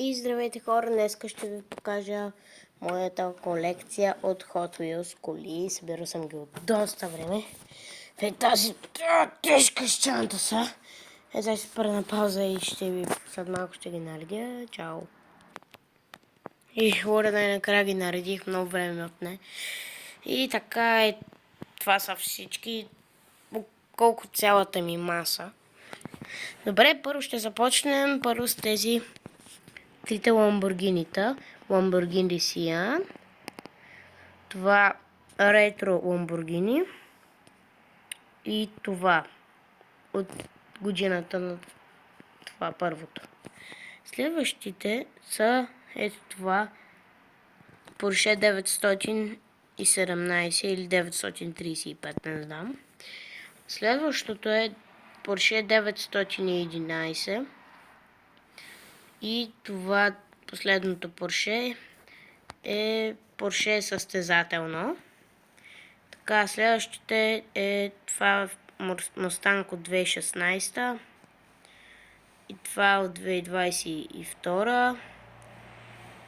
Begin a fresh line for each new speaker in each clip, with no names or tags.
И здравейте хора, днес ще ви покажа моята колекция от Hot Wheels коли. Събирал съм ги от доста време. Тази тежка щанта са. Сега ще спра на пауза и след малко ще ги наредя. Чао! И хора, най-накрая ги наредих, много време отне. И така е, това са всички, колко цялата ми маса. Добре, първо ще започнем с тези трите ламборгинита. Lamborghini Sian. Това ретро ламборгини. И това от годината на това първото. Следващите са ето това Porsche 917 или 935, не знам. Следващото е Porsche 911. И това последното Porsche е Porsche състезателно. Така, следващите е това Mustang от 2016 и това от 2022.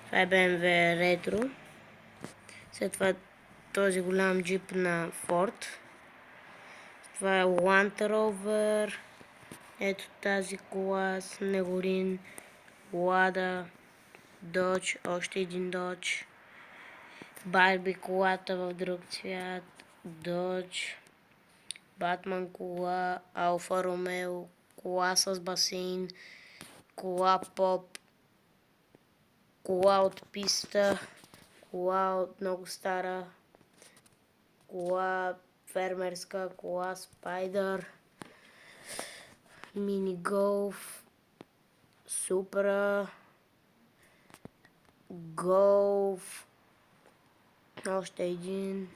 Това е BMW Retro. След това този голям джип на Ford. Това е Land Rover. Ето тази кола с Негорин, Лада, Dodge, още един Dodge. Барби колата в друг цвят, Dodge, Батман кола, Алфа Ромео, кола с басейн, кола поп, кола от писта, кола от много стара, кола фермерска, кола Спайдър, мини голф, Супра, голф, още един.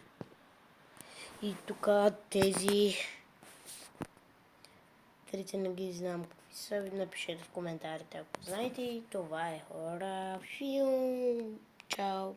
И тук тези трите не ги знам какви са. Напишете в коментарите, ако знаете. И това е хора. Чао!